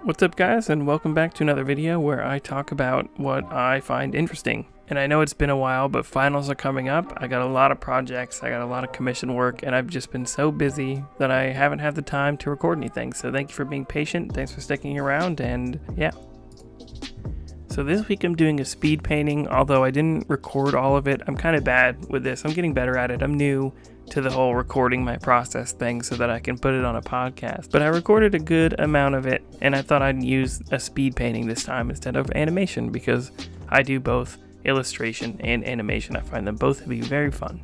What's up, guys, and welcome back to another video where I talk about what I find interesting. And I know it's been a while, but finals are coming up. I got a lot of projects, I got a lot of commission work, and I've just been so busy that I haven't had the time to record anything. So thank you for being patient, thanks for sticking around, and yeah. So this week I'm doing a speed painting, although I didn't record all of it. I'm kind of bad with this. I'm getting better at it. I'm new to the whole recording my process thing so that I can put it on a podcast. But I recorded a good amount of it, and I thought I'd use a speed painting this time instead of animation because I do both illustration and animation. I find them both to be very fun.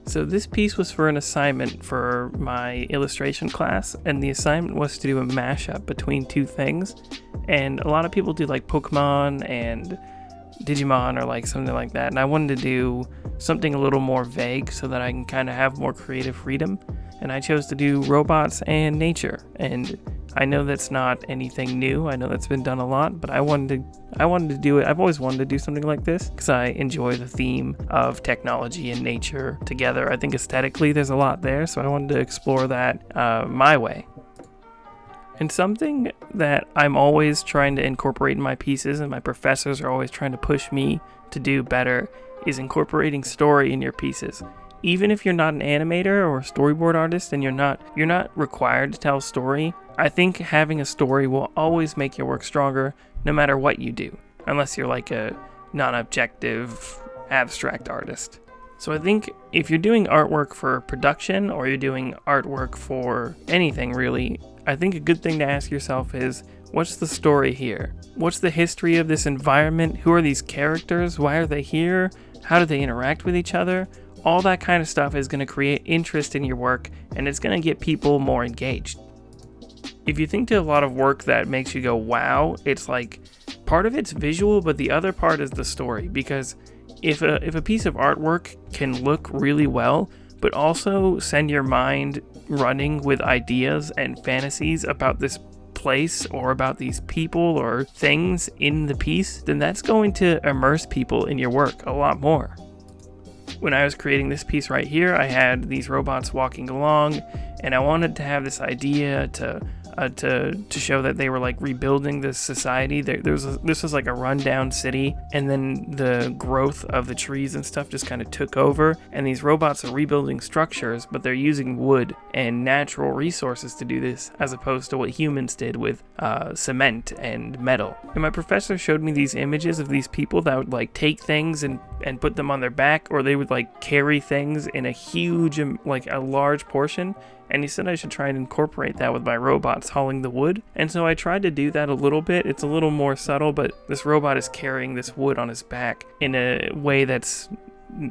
So this piece was for an assignment for my illustration class, and the assignment was to do a mashup between two things. And a lot of people do like Pokemon and Digimon or like something like that, and I wanted to do something a little more vague so that I can kind of have more creative freedom, and I chose to do robots and nature. And I know that's not anything new, I know that's been done a lot, but I wanted to do it. I've always wanted to do something like this because I enjoy the theme of technology and nature together. I think aesthetically there's a lot there, so I wanted to explore that my way. And something that I'm always trying to incorporate in my pieces, and my professors are always trying to push me to do better, is incorporating story in your pieces. Even if you're not an animator or a storyboard artist and you're not required to tell a story, I think having a story will always make your work stronger no matter what you do, unless you're like a non-objective abstract artist. So I think if you're doing artwork for production or you're doing artwork for anything really, I think a good thing to ask yourself is, what's the story here? What's the history of this environment? Who are these characters? Why are they here? How do they interact with each other? All that kind of stuff is going to create interest in your work, and it's going to get people more engaged. If you think to a lot of work that makes you go, wow, it's like part of it's visual, but the other part is the story. Because if a piece of artwork can look really well, but also send your mind running with ideas and fantasies about this place or about these people or things in the piece, then that's going to immerse people in your work a lot more. When I was creating this piece right here, I had these robots walking along, and I wanted to have this idea to show that they were like rebuilding this society. This was like a rundown city, and then the growth of the trees and stuff just kind of took over, and these robots are rebuilding structures, but they're using wood and natural resources to do this, as opposed to what humans did with cement and metal. And my professor showed me these images of these people that would like take things and put them on their back, or they would like carry things in a huge, like a large portion. And he said I should try and incorporate that with my robots hauling the wood. And so I tried to do that a little bit. It's a little more subtle, but this robot is carrying this wood on his back in a way that's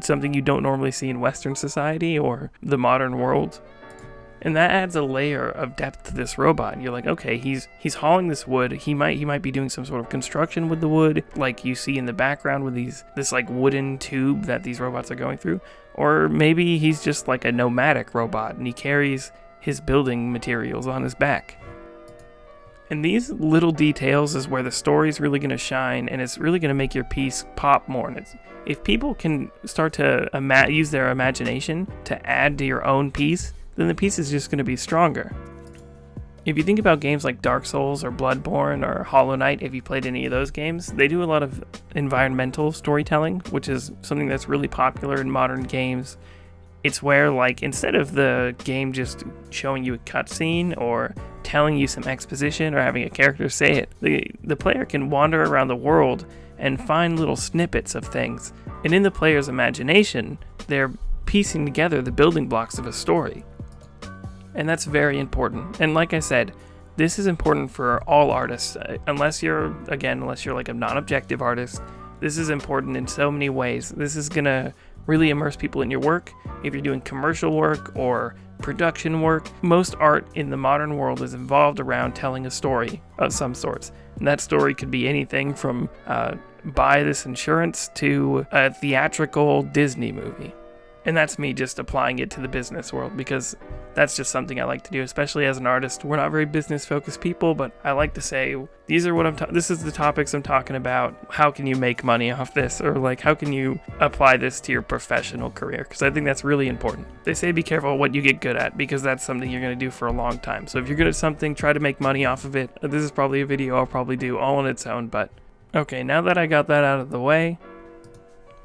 something you don't normally see in Western society or the modern world. And that adds a layer of depth to this robot. And you're like, okay, he's hauling this wood. He might be doing some sort of construction with the wood, like you see in the background with this like wooden tube that these robots are going through. Or maybe he's just like a nomadic robot and he carries his building materials on his back. And these little details is where the story's really going to shine, and it's really going to make your piece pop more. And if people can start to use their imagination to add to your own piece, then the piece is just going to be stronger. If you think about games like Dark Souls or Bloodborne or Hollow Knight, if you played any of those games, they do a lot of environmental storytelling, which is something that's really popular in modern games. It's where, like, instead of the game just showing you a cutscene or telling you some exposition or having a character say it, the player can wander around the world and find little snippets of things. And in the player's imagination, they're piecing together the building blocks of a story. And that's very important. And like I said, this is important for all artists. Unless you're like a non-objective artist, this is important in so many ways. This is going to really immerse people in your work. If you're doing commercial work or production work, most art in the modern world is involved around telling a story of some sorts. And that story could be anything from buy this insurance to a theatrical Disney movie. And that's me just applying it to the business world, because that's just something I like to do, especially as an artist. We're not very business focused people, but I like to say, these are what this is the topics I'm talking about. How can you make money off this? Or like, how can you apply this to your professional career? Because I think that's really important. They say be careful what you get good at, because that's something you're going to do for a long time. So if you're good at something, try to make money off of it. This is probably a video I'll probably do all on its own, but okay, now that I got that out of the way,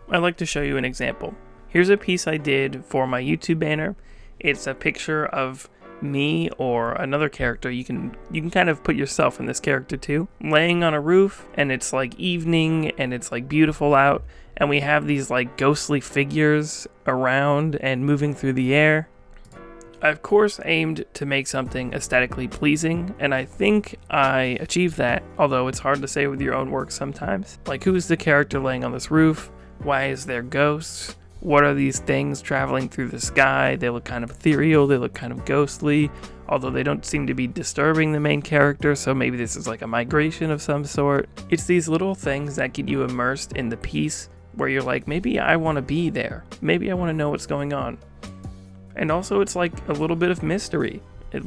I'd like to show you an example. Here's a piece I did for my YouTube banner. It's a picture of me or another character. You can kind of put yourself in this character too, laying on a roof, and it's like evening and it's like beautiful out, and we have these like ghostly figures around and moving through the air. I of course aimed to make something aesthetically pleasing, and I think I achieved that, although it's hard to say with your own work sometimes. Like, who is the character laying on this roof? Why is there ghosts? What are these things traveling through the sky? They look kind of ethereal, they look kind of ghostly, although they don't seem to be disturbing the main character, so maybe this is like a migration of some sort. It's these little things that get you immersed in the piece, where you're like, maybe I want to be there. Maybe I want to know what's going on. And also it's like a little bit of mystery.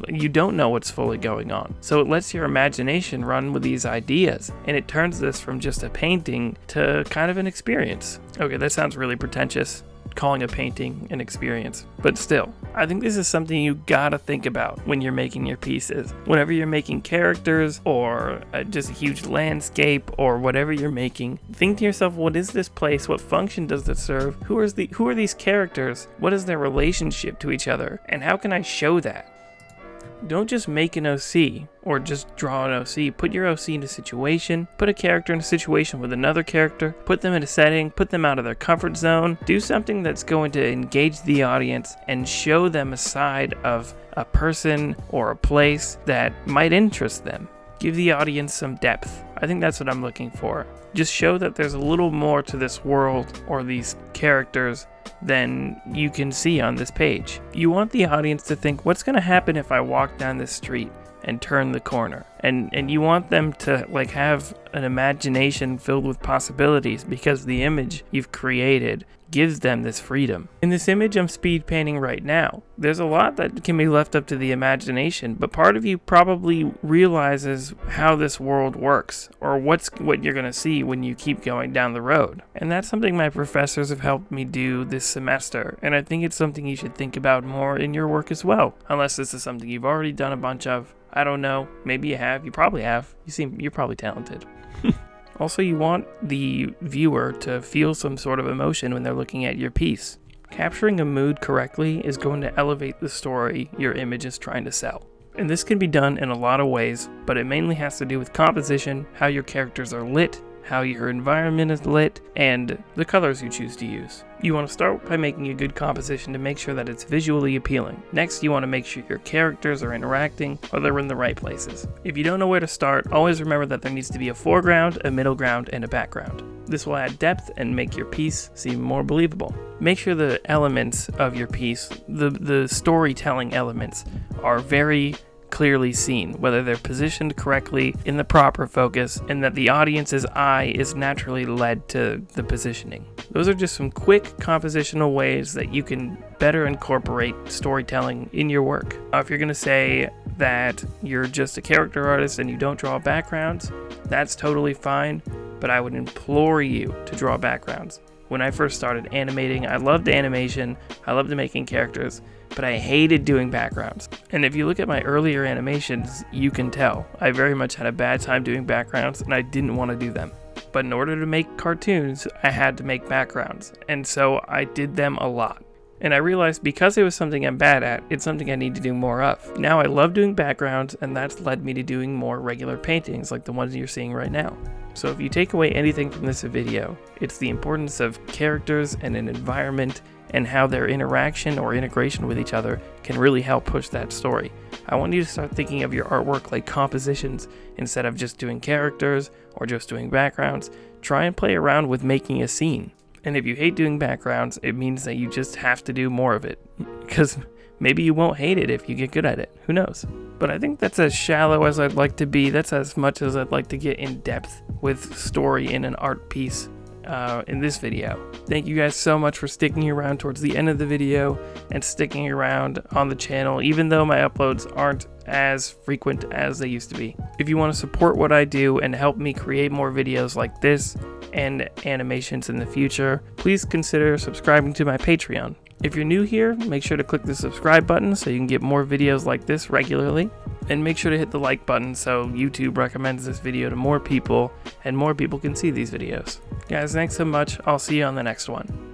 You don't know what's fully going on. So it lets your imagination run with these ideas, and it turns this from just a painting to kind of an experience. Okay, that sounds really pretentious, calling a painting an experience, but still, I think this is something you gotta think about when you're making your pieces. Whenever you're making characters or just a huge landscape or whatever you're making, think to yourself, what is this place? What function does it serve? Who are these characters? What is their relationship to each other? And how can I show that? Don't just make an OC or just draw an OC. Put your OC in a situation, put a character in a situation with another character, put them in a setting, put them out of their comfort zone. Do something that's going to engage the audience and show them a side of a person or a place that might interest them. Give the audience some depth. I think that's what I'm looking for. Just show that there's a little more to this world or these characters than you can see on this page. You want the audience to think, what's going to happen if I walk down this street and turn the corner? And you want them to like have an imagination filled with possibilities, because the image you've created gives them this freedom. In this image I'm speed painting right now, there's a lot that can be left up to the imagination, but part of you probably realizes how this world works, or what you're going to see when you keep going down the road. And that's something my professors have helped me do this semester, and I think it's something you should think about more in your work as well, unless this is something you've already done a bunch of. I don't know, maybe you have, you probably have. You're probably talented. Also, you want the viewer to feel some sort of emotion when they're looking at your piece. Capturing a mood correctly is going to elevate the story your image is trying to sell. And this can be done in a lot of ways, but it mainly has to do with composition, how your characters are lit, how your environment is lit, and the colors you choose to use. You want to start by making a good composition to make sure that it's visually appealing. Next, you want to make sure your characters are interacting or they're in the right places. If you don't know where to start, always remember that there needs to be a foreground, a middle ground, and a background. This will add depth and make your piece seem more believable. Make sure the elements of your piece, the storytelling elements, are very clearly seen, whether they're positioned correctly in the proper focus, and that the audience's eye is naturally led to the positioning. Those are just some quick compositional ways that you can better incorporate storytelling in your work. If you're going to say that you're just a character artist and you don't draw backgrounds, that's totally fine, but I would implore you to draw backgrounds. When I first started animating, I loved animation, I loved making characters, but I hated doing backgrounds. And if you look at my earlier animations, you can tell I very much had a bad time doing backgrounds, and I didn't want to do them. But in order to make cartoons, I had to make backgrounds, and so I did them a lot. And I realized because it was something I'm bad at, it's something I need to do more of. Now I love doing backgrounds, and that's led me to doing more regular paintings like the ones you're seeing right now. So if you take away anything from this video, it's the importance of characters and an environment, and how their interaction or integration with each other can really help push that story. I want you to start thinking of your artwork like compositions instead of just doing characters or just doing backgrounds. Try and play around with making a scene. And if you hate doing backgrounds, it means that you just have to do more of it, because maybe you won't hate it if you get good at it. Who knows? But I think that's as shallow as I'd like to be. That's as much as I'd like to get in depth with story in an art piece. in this video. Thank you guys so much for sticking around towards the end of the video and sticking around on the channel, even though my uploads aren't as frequent as they used to be. If you want to support what I do and help me create more videos like this and animations in the future, please consider subscribing to my Patreon. If you're new here, make sure to click the subscribe button so you can get more videos like this regularly. And make sure to hit the like button so YouTube recommends this video to more people and more people can see these videos. Guys, thanks so much. I'll see you on the next one.